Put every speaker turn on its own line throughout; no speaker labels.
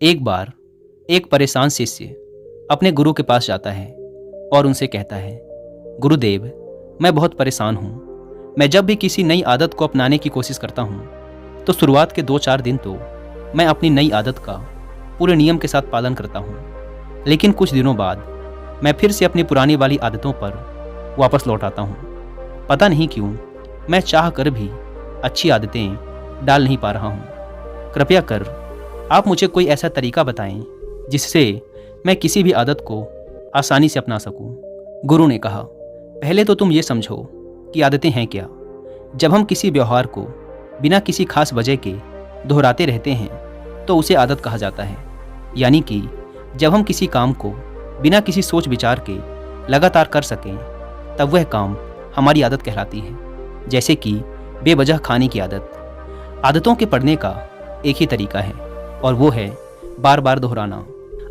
एक बार एक परेशान शिष्य अपने गुरु के पास जाता है और उनसे कहता है, गुरुदेव, मैं बहुत परेशान हूँ। मैं जब भी किसी नई आदत को अपनाने की कोशिश करता हूँ तो शुरुआत के 2-4 दिन तो मैं अपनी नई आदत का पूरे नियम के साथ पालन करता हूँ, लेकिन कुछ दिनों बाद मैं फिर से अपनी पुरानी वाली आदतों पर वापस लौट आता हूँ। पता नहीं क्यों मैं चाह कर भी अच्छी आदतें डाल नहीं पा रहा हूँ। कृपया कर आप मुझे कोई ऐसा तरीका बताएं जिससे मैं किसी भी आदत को आसानी से अपना सकूं। गुरु ने कहा, पहले तो तुम ये समझो कि आदतें हैं क्या। जब हम किसी व्यवहार को बिना किसी खास वजह के दोहराते रहते हैं तो उसे आदत कहा जाता है। यानी कि जब हम किसी काम को बिना किसी सोच विचार के लगातार कर सकें तब वह काम हमारी आदत कहलाती है। जैसे कि बेवजह खाने की आदत। आदतों के पढ़ने का एक ही तरीका है और वो है बार बार दोहराना।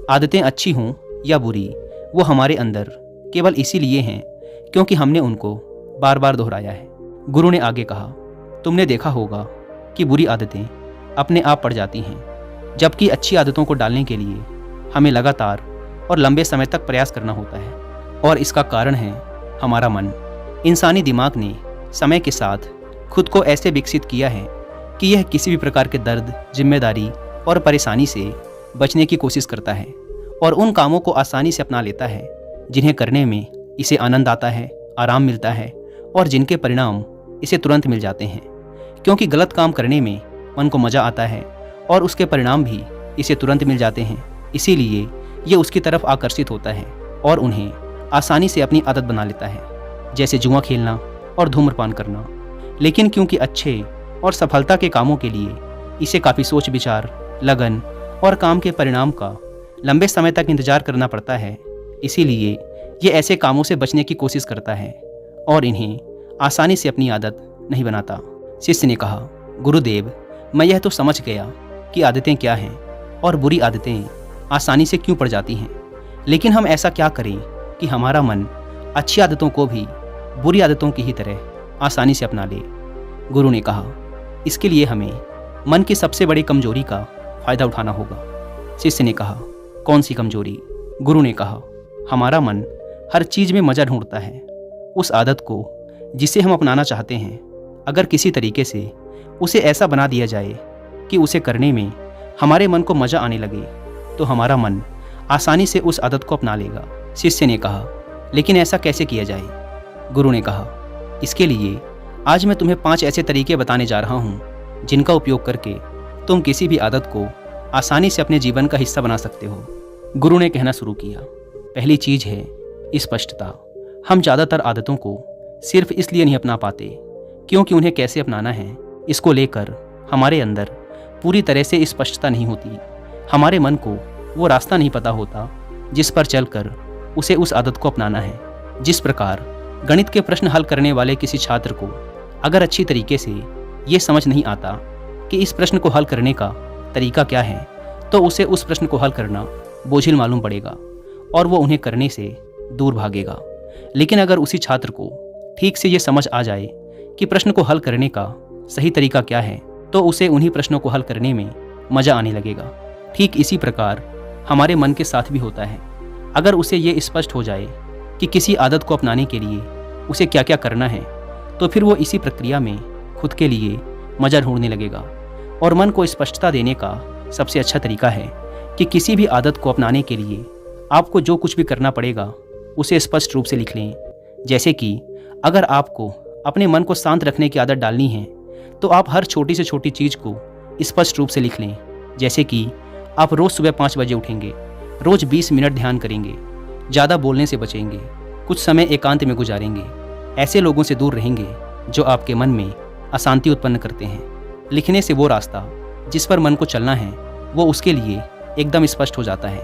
आदतें अच्छी हों या बुरी, वो हमारे अंदर केवल इसीलिए हैं क्योंकि हमने उनको बार बार दोहराया है। गुरु ने आगे कहा, तुमने देखा होगा कि बुरी आदतें अपने आप पड़ जाती हैं, जबकि अच्छी आदतों को डालने के लिए हमें लगातार और लंबे समय तक प्रयास करना होता है। और इसका कारण है हमारा मन। इंसानी दिमाग ने समय के साथ खुद को ऐसे विकसित किया है कि यह किसी भी प्रकार के दर्द, जिम्मेदारी और परेशानी से बचने की कोशिश करता है और उन कामों को आसानी से अपना लेता है जिन्हें करने में इसे आनंद आता है, आराम मिलता है और जिनके परिणाम इसे तुरंत मिल जाते हैं। क्योंकि गलत काम करने में मन को मज़ा आता है और उसके परिणाम भी इसे तुरंत मिल जाते हैं, इसीलिए ये उसकी तरफ आकर्षित होता है और उन्हें आसानी से अपनी आदत बना लेता है, जैसे जुआ खेलना और धूम्रपान करना। लेकिन क्योंकि अच्छे और सफलता के कामों के लिए इसे काफ़ी सोच विचार, लगन और काम के परिणाम का लंबे समय तक इंतजार करना पड़ता है, इसीलिए ये ऐसे कामों से बचने की कोशिश करता है और इन्हें आसानी से अपनी आदत नहीं बनाता। शिष्य ने कहा, गुरुदेव, मैं यह तो समझ गया कि आदतें क्या हैं और बुरी आदतें आसानी से क्यों पड़ जाती हैं, लेकिन हम ऐसा क्या करें कि हमारा मन अच्छी आदतों को भी बुरी आदतों की ही तरह आसानी से अपना ले। गुरु ने कहा, इसके लिए हमें मन की सबसे बड़ी कमजोरी का फायदा उठाना होगा। शिष्य ने कहा, कौन सी कमजोरी? गुरु ने कहा, हमारा मन हर चीज़ में मज़ा ढूंढता है। उस आदत को जिसे हम अपनाना चाहते हैं, अगर किसी तरीके से उसे ऐसा बना दिया जाए कि उसे करने में हमारे मन को मज़ा आने लगे तो हमारा मन आसानी से उस आदत को अपना लेगा। शिष्य ने कहा, लेकिन ऐसा कैसे किया जाए? गुरु ने कहा, इसके लिए आज मैं तुम्हें 5 ऐसे तरीके बताने जा रहा हूँ जिनका उपयोग करके तुम किसी भी आदत को आसानी से अपने जीवन का हिस्सा बना सकते हो। गुरु ने कहना शुरू किया, पहली चीज़ है स्पष्टता। हम ज़्यादातर आदतों को सिर्फ इसलिए नहीं अपना पाते क्योंकि उन्हें कैसे अपनाना है इसको लेकर हमारे अंदर पूरी तरह से स्पष्टता नहीं होती। हमारे मन को वो रास्ता नहीं पता होता जिस पर चलकर उसे उस आदत को अपनाना है। जिस प्रकार गणित के प्रश्न हल करने वाले किसी छात्र को अगर अच्छी तरीके से ये समझ नहीं आता कि इस प्रश्न को हल करने का तरीका क्या है तो उसे उस प्रश्न को हल करना बोझिल मालूम पड़ेगा और वो उन्हें करने से दूर भागेगा। लेकिन अगर उसी छात्र को ठीक से ये समझ आ जाए कि प्रश्न को हल करने का सही तरीका क्या है तो उसे उन्हीं प्रश्नों को हल करने में मज़ा आने लगेगा। ठीक इसी प्रकार हमारे मन के साथ भी होता है। अगर उसे ये स्पष्ट हो जाए कि किसी आदत को अपनाने के लिए उसे क्या क्या करना है तो फिर वो इसी प्रक्रिया में खुद के लिए मज़ा ढूंढने लगेगा। और मन को स्पष्टता देने का सबसे अच्छा तरीका है कि किसी भी आदत को अपनाने के लिए आपको जो कुछ भी करना पड़ेगा उसे स्पष्ट रूप से लिख लें। जैसे कि अगर आपको अपने मन को शांत रखने की आदत डालनी है तो आप हर छोटी से छोटी चीज़ को स्पष्ट रूप से लिख लें। जैसे कि आप रोज़ सुबह 5 बजे उठेंगे, रोज़ 20 मिनट ध्यान करेंगे, ज़्यादा बोलने से बचेंगे, कुछ समय एकांत में गुजारेंगे, ऐसे लोगों से दूर रहेंगे जो आपके मन में अशांति उत्पन्न करते हैं। लिखने से वो रास्ता जिस पर मन को चलना है वो उसके लिए एकदम स्पष्ट हो जाता है।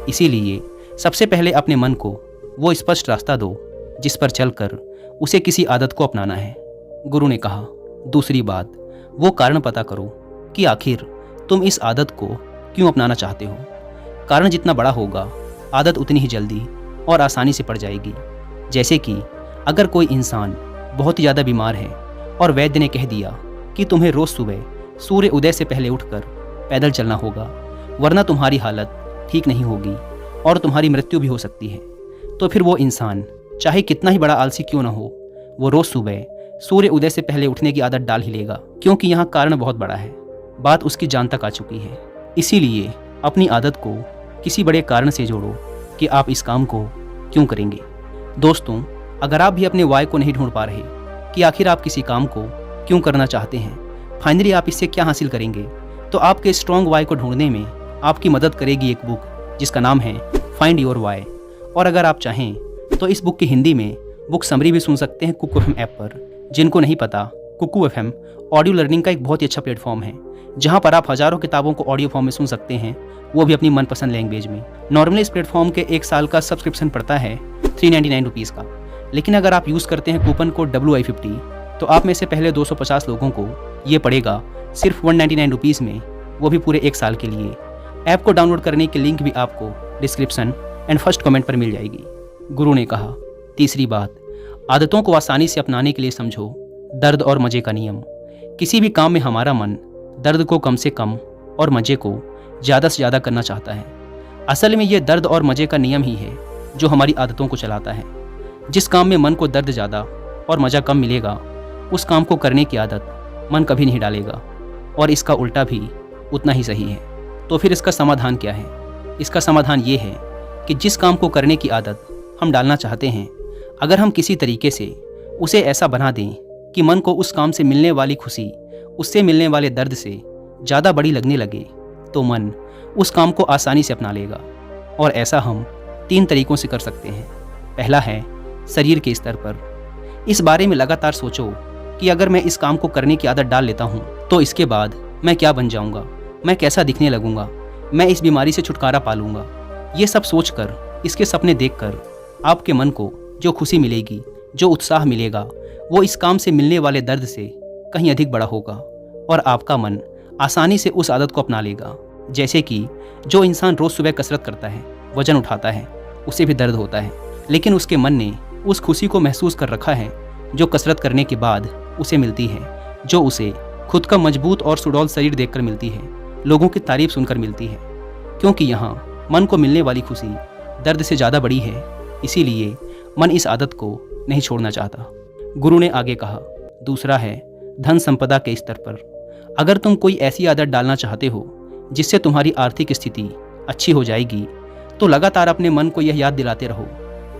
इसीलिए सबसे पहले अपने मन को वो स्पष्ट रास्ता दो जिस पर चलकर उसे किसी आदत को अपनाना है। गुरु ने कहा, दूसरी बात, वो कारण पता करो कि आखिर तुम इस आदत को क्यों अपनाना चाहते हो। कारण जितना बड़ा होगा आदत उतनी ही जल्दी और आसानी से पड़ जाएगी। जैसे कि अगर कोई इंसान बहुत ही ज़्यादा बीमार है और वैद्य ने कह दिया कि तुम्हें रोज़ सुबह सूर्य उदय से पहले उठकर पैदल चलना होगा, वरना तुम्हारी हालत ठीक नहीं होगी और तुम्हारी मृत्यु भी हो सकती है। तो फिर वो इंसान चाहे कितना ही बड़ा आलसी क्यों ना हो, वो रोज़ सुबह सूर्य उदय से पहले उठने की आदत डाल ही लेगा, क्योंकि यहाँ कारण बहुत बड़ा है। बात उसकी जान तक आ चुकी है। इसीलिए अपनी आदत को किसी बड़े कारण से जोड़ो कि आप इस काम को क्यों करेंगे। दोस्तों, अगर आप भी अपने वाई को नहीं ढूंढ पा रहे कि आखिर आप किसी काम को क्यों करना चाहते हैं, फाइनली आप इससे क्या हासिल करेंगे, तो आपके स्ट्रॉन्ग वाई को ढूंढने में आपकी मदद करेगी एक बुक जिसका नाम है फाइंड योर वाई। और अगर आप चाहें तो इस बुक की हिंदी में बुक समरी भी सुन सकते हैं कुकू एफएम ऐप पर। जिनको नहीं पता, कुकू एफएम ऑडियो लर्निंग का एक बहुत ही अच्छा प्लेटफॉर्म है जहां पर आप हज़ारों किताबों को ऑडियो फॉर्म में सुन सकते हैं, वो भी अपनी मनपसंद लैंग्वेज में। नॉर्मली इस प्लेटफॉर्म के 1 साल का सब्सक्रिप्शन पड़ता है 399 रुपीज़ का, लेकिन अगर आप यूज़ करते हैं कूपन कोड WI50 तो आप में से पहले 250 लोगों को ये पड़ेगा सिर्फ 199 रुपीज़ में, वो भी पूरे 1 साल के लिए। ऐप को डाउनलोड करने की लिंक भी आपको डिस्क्रिप्शन एंड फर्स्ट कमेंट पर मिल जाएगी। गुरु ने कहा, तीसरी बात, आदतों को आसानी से अपनाने के लिए समझो दर्द और मज़े का नियम। किसी भी काम में हमारा मन दर्द को कम से कम और मज़े को ज़्यादा से ज़्यादा करना चाहता है। असल में ये दर्द और मज़े का नियम ही है जो हमारी आदतों को चलाता है। जिस काम में मन को दर्द ज़्यादा और मज़ा कम मिलेगा, उस काम को करने की आदत मन कभी नहीं डालेगा, और इसका उल्टा भी उतना ही सही है। तो फिर इसका समाधान क्या है? इसका समाधान ये है कि जिस काम को करने की आदत हम डालना चाहते हैं, अगर हम किसी तरीके से उसे ऐसा बना दें कि मन को उस काम से मिलने वाली खुशी उससे मिलने वाले दर्द से ज़्यादा बड़ी लगने लगे, तो मन उस काम को आसानी से अपना लेगा। और ऐसा हम 3 तरीकों से कर सकते हैं। पहला है शरीर के स्तर पर। इस बारे में लगातार सोचो कि अगर मैं इस काम को करने की आदत डाल लेता हूँ तो इसके बाद मैं क्या बन जाऊँगा, मैं कैसा दिखने लगूँगा, मैं इस बीमारी से छुटकारा पा लूँगा। ये सब सोचकर, इसके सपने देखकर आपके मन को जो खुशी मिलेगी, जो उत्साह मिलेगा, वो इस काम से मिलने वाले दर्द से कहीं अधिक बड़ा होगा, और आपका मन आसानी से उस आदत को अपना लेगा। जैसे कि जो इंसान रोज़ सुबह कसरत करता है, वजन उठाता है, उसे भी दर्द होता है, लेकिन उसके मन ने उस खुशी को महसूस कर रखा है जो कसरत करने के बाद उसे मिलती है, जो उसे खुद का मजबूत और सुडौल शरीर देखकर मिलती है, लोगों की तारीफ सुनकर मिलती है। क्योंकि यहाँ मन को मिलने वाली खुशी दर्द से ज़्यादा बड़ी है, इसीलिए मन इस आदत को नहीं छोड़ना चाहता। गुरु ने आगे कहा, दूसरा है धन संपदा के स्तर पर। अगर तुम कोई ऐसी आदत डालना चाहते हो जिससे तुम्हारी आर्थिक स्थिति अच्छी हो जाएगी, तो लगातार अपने मन को यह याद दिलाते रहो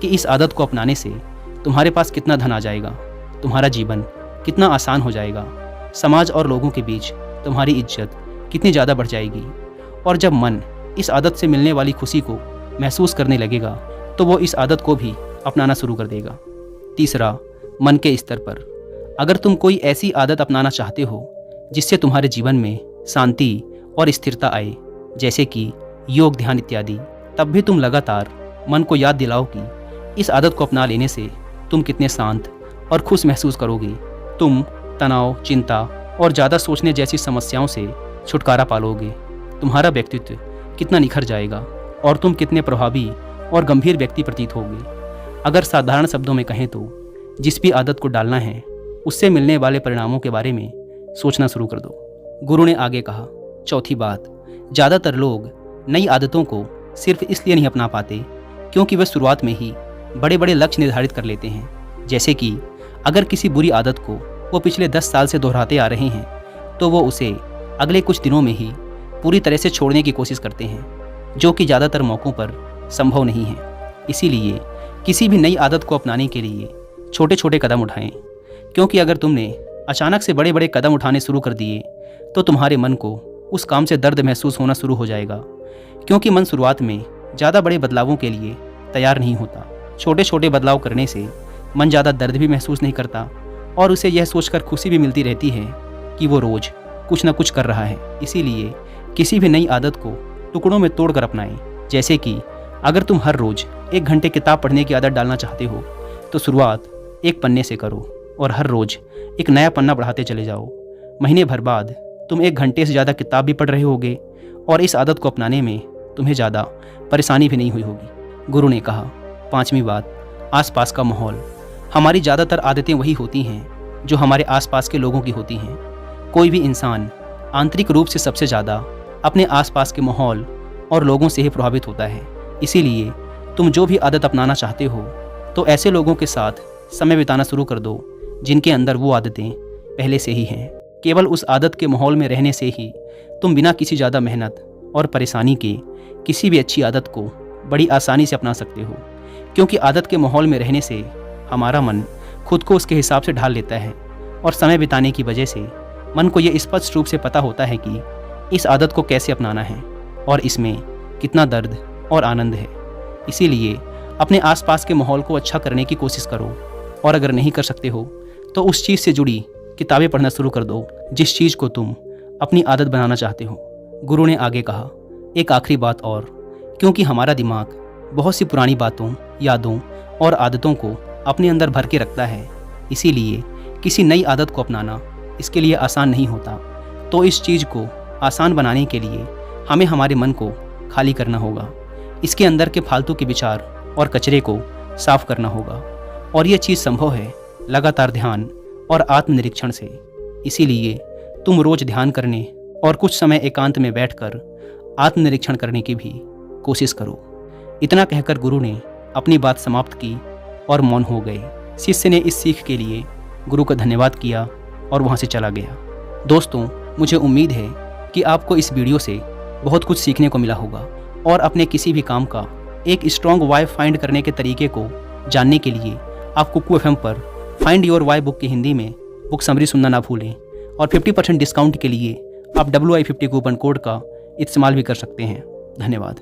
कि इस आदत को अपनाने से तुम्हारे पास कितना धन आ जाएगा, तुम्हारा जीवन कितना आसान हो जाएगा, समाज और लोगों के बीच तुम्हारी इज्जत कितनी ज़्यादा बढ़ जाएगी। और जब मन इस आदत से मिलने वाली खुशी को महसूस करने लगेगा, तो वो इस आदत को भी अपनाना शुरू कर देगा। तीसरा, मन के स्तर पर। अगर तुम कोई ऐसी आदत अपनाना चाहते हो जिससे तुम्हारे जीवन में शांति और स्थिरता आए, जैसे कि योग, ध्यान इत्यादि, तब भी तुम लगातार मन को याद दिलाओ कि इस आदत को अपना लेने से तुम कितने शांत और खुश महसूस करोगे। तुम तनाव, चिंता और ज़्यादा सोचने जैसी समस्याओं से छुटकारा पालोगे। तुम्हारा व्यक्तित्व कितना निखर जाएगा और तुम कितने प्रभावी और गंभीर व्यक्ति प्रतीत होगे। अगर साधारण शब्दों में कहें तो जिस भी आदत को डालना है, उससे मिलने वाले परिणामों के बारे में सोचना शुरू कर दो। गुरु ने आगे कहा, चौथी बात, ज़्यादातर लोग नई आदतों को सिर्फ इसलिए नहीं अपना पाते क्योंकि वे शुरुआत में ही बड़े बड़े लक्ष्य निर्धारित कर लेते हैं। जैसे कि अगर किसी बुरी आदत को वो पिछले 10 साल से दोहराते आ रहे हैं, तो वो उसे अगले कुछ दिनों में ही पूरी तरह से छोड़ने की कोशिश करते हैं, जो कि ज़्यादातर मौक़ों पर संभव नहीं है। इसीलिए किसी भी नई आदत को अपनाने के लिए छोटे छोटे कदम उठाएं, क्योंकि अगर तुमने अचानक से बड़े बड़े कदम उठाने शुरू कर दिए तो तुम्हारे मन को उस काम से दर्द महसूस होना शुरू हो जाएगा, क्योंकि मन शुरुआत में ज़्यादा बड़े बदलावों के लिए तैयार नहीं होता। छोटे छोटे बदलाव करने से मन ज़्यादा दर्द भी महसूस नहीं करता और उसे यह सोचकर खुशी भी मिलती रहती है कि वो रोज़ कुछ ना कुछ कर रहा है। इसीलिए किसी भी नई आदत को टुकड़ों में तोड़कर अपनाएं। जैसे कि अगर तुम हर रोज़ 1 घंटे किताब पढ़ने की आदत डालना चाहते हो, तो शुरुआत 1 पन्ने से करो और हर रोज़ एक नया पन्ना बढ़ाते चले जाओ। महीने भर बाद तुम 1 घंटे से ज़्यादा किताब भी पढ़ रहे होगे और इस आदत को अपनाने में तुम्हें ज़्यादा परेशानी भी नहीं हुई होगी। गुरु ने कहा, 5वीं बात, आसपास का माहौल। हमारी ज़्यादातर आदतें वही होती हैं जो हमारे आसपास के लोगों की होती हैं। कोई भी इंसान आंतरिक रूप से सबसे ज़्यादा अपने आसपास के माहौल और लोगों से ही प्रभावित होता है। इसीलिए तुम जो भी आदत अपनाना चाहते हो तो ऐसे लोगों के साथ समय बिताना शुरू कर दो जिनके अंदर वो आदतें पहले से ही हैं। केवल उस आदत के माहौल में रहने से ही तुम बिना किसी ज़्यादा मेहनत और परेशानी के किसी भी अच्छी आदत को बड़ी आसानी से अपना सकते हो, क्योंकि आदत के माहौल में रहने से हमारा मन खुद को उसके हिसाब से ढाल लेता है और समय बिताने की वजह से मन को ये स्पष्ट रूप से पता होता है कि इस आदत को कैसे अपनाना है और इसमें कितना दर्द और आनंद है। इसीलिए अपने आसपास के माहौल को अच्छा करने की कोशिश करो, और अगर नहीं कर सकते हो तो उस चीज़ से जुड़ी किताबें पढ़ना शुरू कर दो जिस चीज़ को तुम अपनी आदत बनाना चाहते हो। गुरु ने आगे कहा, एक आखिरी बात और, क्योंकि हमारा दिमाग बहुत सी पुरानी बातों, यादों और आदतों को अपने अंदर भर के रखता है, इसीलिए किसी नई आदत को अपनाना इसके लिए आसान नहीं होता। तो इस चीज़ को आसान बनाने के लिए हमें हमारे मन को खाली करना होगा, इसके अंदर के फालतू के विचार और कचरे को साफ करना होगा, और ये चीज़ संभव है लगातार ध्यान और आत्मनिरीक्षण से। इसीलिए तुम रोज़ ध्यान करने और कुछ समय एकांत में बैठकर आत्मनिरीक्षण करने की भी कोशिश करो। इतना कहकर गुरु ने अपनी बात समाप्त की और मौन हो गए। शिष्य ने इस सीख के लिए गुरु का धन्यवाद किया और वहाँ से चला गया। दोस्तों, मुझे उम्मीद है कि आपको इस वीडियो से बहुत कुछ सीखने को मिला होगा, और अपने किसी भी काम का एक स्ट्रॉन्ग वाई फाइंड करने के तरीके को जानने के लिए आप कुकू FM पर फाइंड योर वाई बुक की हिंदी में बुक समरी सुनना ना भूलें, और 50% डिस्काउंट के लिए आप WI50 कूपन कोड का इस्तेमाल भी कर सकते हैं। धन्यवाद।